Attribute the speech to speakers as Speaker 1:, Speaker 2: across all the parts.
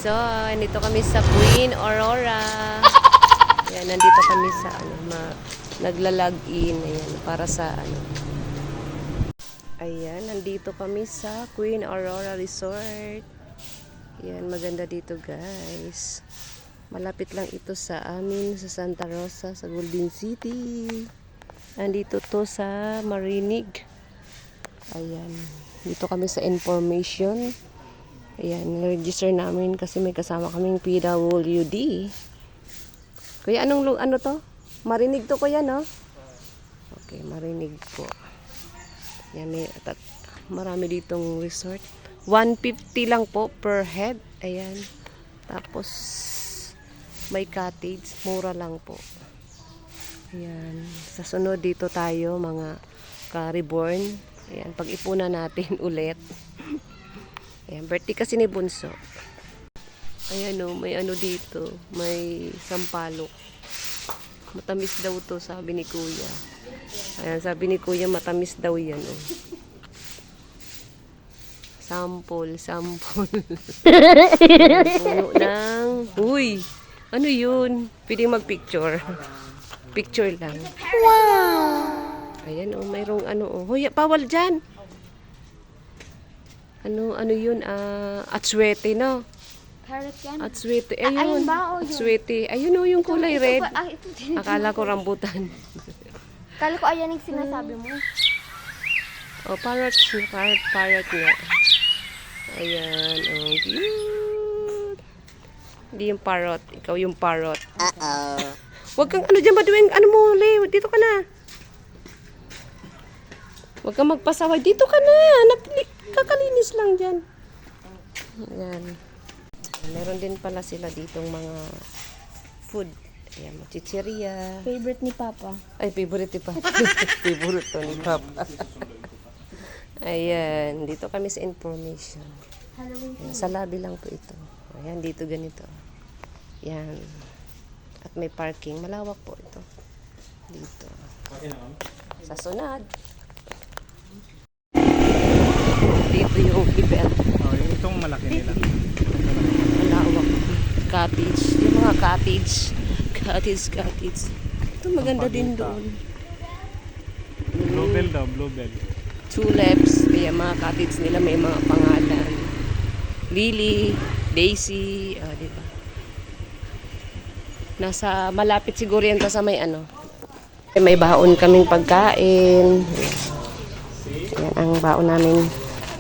Speaker 1: Quezon. Dito kami sa Queen Aurora. Ayan, nandito kami sa nagla-log-in. Ayan, para sa Ayan, nandito kami sa Queen Aurora Resort. Ayan, maganda dito guys. Malapit lang ito sa amin, sa Santa Rosa, sa Golden City. Nandito to sa Marinig. Ayan, dito kami sa information. Ayan, register namin kasi may kasama kaming PWD. Kuya, ano to? Marinig to kuya, no? Okay, Marinig po. Ayan, marami ditong resort. 150 lang po per head. Ayan. Tapos, may cottage. Mura lang po. Ayan. Sa sunod dito tayo, mga ka-reborn. Ayan, pag-ipunan natin ulit. Ayan, birthday kasi ni Bunso. Ayan o, may dito. May sampalok. Matamis daw to, sabi ni Kuya. Ayan, sabi ni Kuya, matamis daw yan o. Sample. Ayan, puno ng... Uy! Ano yun? Pwede mag-picture. Picture lang. Wow! Ayan o, mayroong Hoy, bawal dyan! Ano yun? Atswete, no?
Speaker 2: Carrot yan?
Speaker 1: Atswete.
Speaker 2: Ayun
Speaker 1: Ayun.
Speaker 2: ba? O yun?
Speaker 1: Atswete. Ayun o, yung kulay red.
Speaker 2: Ito din.
Speaker 1: Akala ko rambutan.
Speaker 2: Kala ko ayan yung sinasabi mo.
Speaker 1: Oh, parrot nga. Ayan, oh, cute. Hindi yung parrot, ikaw yung parrot. Huwag kang dyan ba doing, mo, Le, dito ka na. Huwag kang magpasaway, dito ka na. Kakalinis lang dyan. Ayan. Meron din pala sila ditong mga food. Ayan, chicheria.
Speaker 2: Favorite ni Papa.
Speaker 1: Ay, favorite ni Papa. Favorite to ni Papa. Ayan, dito kami sa information. Ayan, sa lobby lang po ito. Ayan, dito ganito. Ayan. At may parking. Malawak po ito. Dito. Sa sunod. Dito yung event.
Speaker 3: Oh, yung itong malaki nila.
Speaker 1: Malawak. Cottage. Yung mga cottage. Cottage. Ito maganda din doon.
Speaker 3: Bluebell daw, bluebell.
Speaker 1: Tulips. Kaya mga cottage nila may mga pangalan. Lily, Daisy, diba? Nasa malapit siguro yan sa may May baon kaming pagkain. Ayan ang baon namin.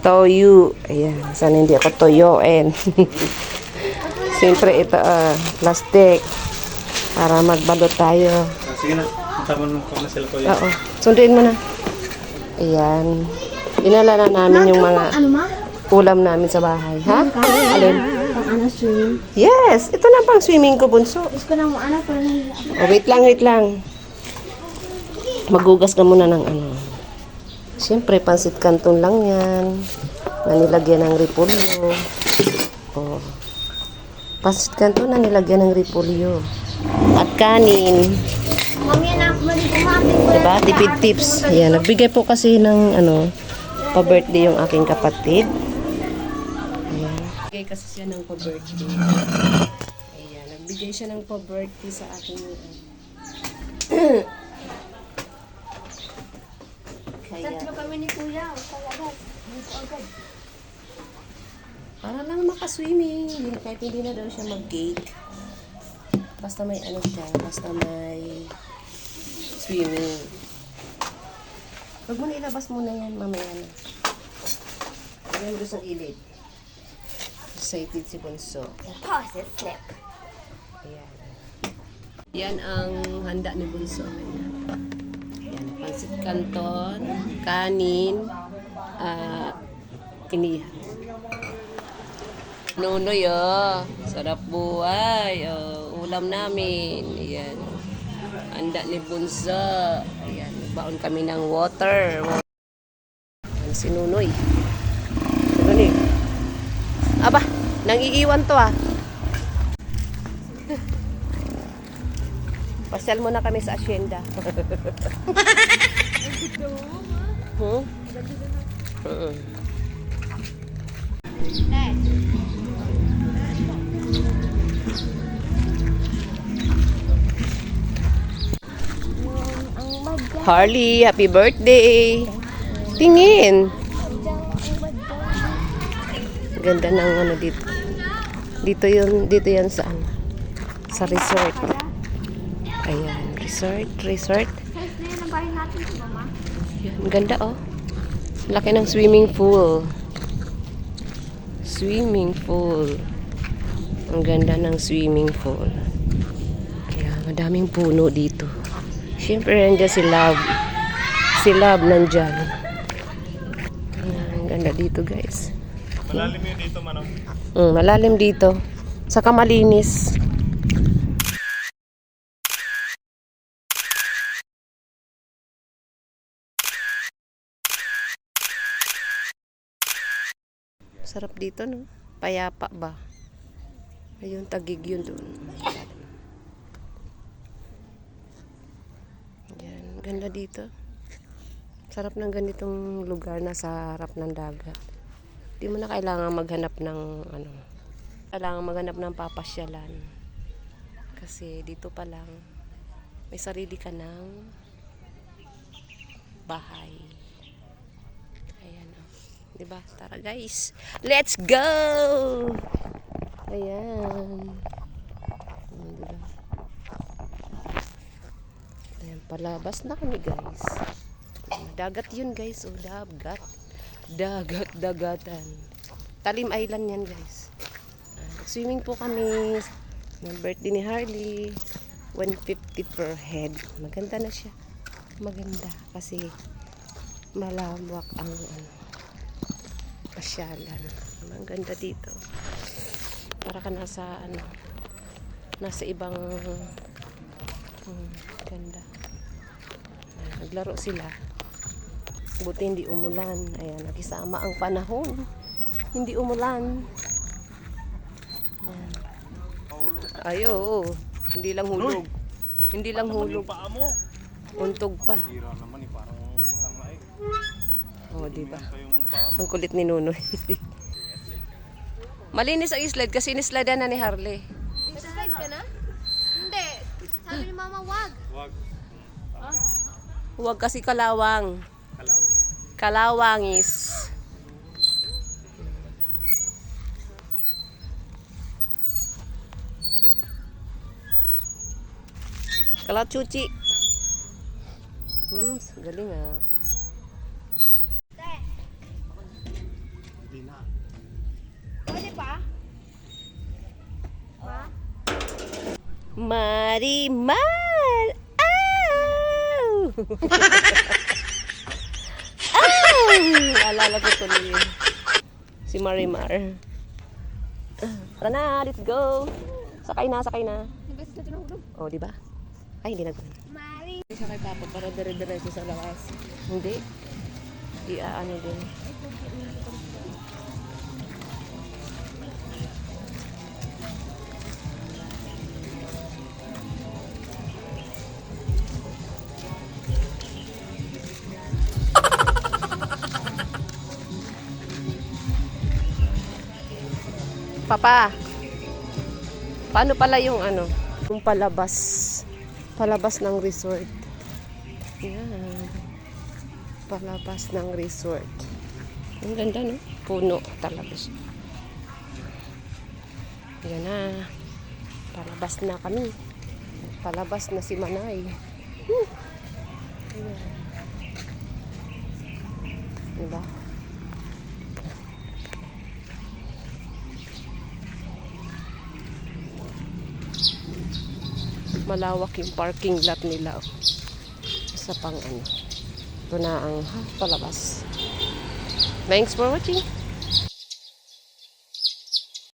Speaker 1: Toyo. Ayan, sana hindi ako toyoin. Siyempre ito, plastic. Para magbalot tayo.
Speaker 3: Sige na, tapon mo na sila ko yun.
Speaker 1: Oo, sunduin mo na. Ayan. Dinala na namin yung mga ulam namin sa bahay. Ha? Alin?
Speaker 2: Swimming.
Speaker 1: Yes! Ito na pang swimming ko, Bunso.
Speaker 2: Gusto ko na mo pero
Speaker 1: Wait lang. Magugas ka muna ng Siyempre, pansit canton lang yan. Na nilagyan ng repolyo. Oh. Pansit canton na nilagyan ng repolyo. At kanin.
Speaker 2: Mamaya na ako mali kumain ko.
Speaker 1: Diba? Tipid tips. Ayan, nagbigay po kasi ng pa-birthday yung aking kapatid. Ayan. Nagbigay kasi siya ng pa-birthday. Ayan, nagbigay siya ng pa-birthday sa aking kaya,
Speaker 2: Tatlo kami ni Kuya. Sa labas. Dito agad.
Speaker 1: para lang makaswimming. Kahit hindi na daw siya mag-cake. Basta may siya. Basta may swimming. Huwag mo na ilabas muna yan, mamaya na. Ayan doon sa gilid. Excited si Bunso.
Speaker 2: Pause it, slip.
Speaker 1: Ayan. Yan ang handa ni Bunso. Ayan, pansit canton, kanin, inihaw. Nonoy, sarap buhay. Ulam namin. Ayan. Handa ni Bunso. Ayan, baon kami ng water. Ayan, si Nunoy. Aba, nang iiwan to Pasyal muna kami sa asyenda. Harley, happy birthday. Tingin. Ganda ng ano dito. Dito yan sa ano? Sa resort. Ayan, resort.
Speaker 2: Size na yun ang bahay natin, mama.
Speaker 1: Yan, ganda oh. Laki ng swimming pool. Swimming pool. Ang ganda ng swimming pool. Kaya madaming puno dito. Siyempre nandiyan si Love. Si Love nandyan. Ang ganda dito guys.
Speaker 3: Malalim yun dito, Manong.
Speaker 1: Malalim dito. Saka malinis. Sarap dito, no? Payapa ba? Ayun, tagig yun doon. Yan, ganda dito. Sarap ng ganitong lugar na sa harap ng dagat. Di mo na kailangan maghanap ng ano. Kailangan maghanap ng papasyalan. Kasi dito pa lang may sarili ka ng bahay. Ayan o. Diba? Tara guys. Let's go! Ayan. Diba? Ayan, palabas na kami guys. Dagat yun guys. O, dagat. Dagatan. Talim Island yan guys. Swimming po kami. Ng birthday ni Harley. 150 per head. Maganda na siya. Maganda. Kasi malawak ang pasyalan. Ang ganda dito. Para ka nasa nasa ibang ganda. Naglaro sila. Buti hindi umulan. Ayan, nakisama ang panahon. Hindi umulan. Ayan. Ayo, hindi lang hulog. Hindi lang hulog.
Speaker 3: Paa mo.
Speaker 1: Untog pa.
Speaker 3: Hira naman eh, parang tama eh.
Speaker 1: Oh, di ba?
Speaker 3: Pa yung paa mo.
Speaker 1: Ang kulit ni Nunoy. Malinis ang slide kasi nislada na ni Harley.
Speaker 2: Nag-slide ka na? Hindi. Sabi ni mama, wag.
Speaker 3: Wag.
Speaker 1: Huwag kasi kalawang.
Speaker 3: Kalawang.
Speaker 1: Kalawangis. Kalachuchi. Galing ah.
Speaker 3: Hindi na.
Speaker 2: Pwede pa? Pa?
Speaker 1: Marimar! Ow! Ow! Alala ko tuloy yun. Si Marimar. Tara na, let's go! Sakay na, sakay na.
Speaker 2: Nabes ka tinahulog.
Speaker 1: Oh, di ba? Ay, hindi na.
Speaker 2: Mari.
Speaker 1: Isa kay Papa para dire-diretso sa lakas. Hindi. Ano din. Papa, paano pala yung yung palabas ng resort. Yan. Palabas ng resort. Ang ganda, no? Puno talaga siya. Yan na. Palabas na kami. Palabas na si Manay. Ayan. Diba? Malawak yung parking lot nila. Isa pang ito na ang palabas. Thanks for watching.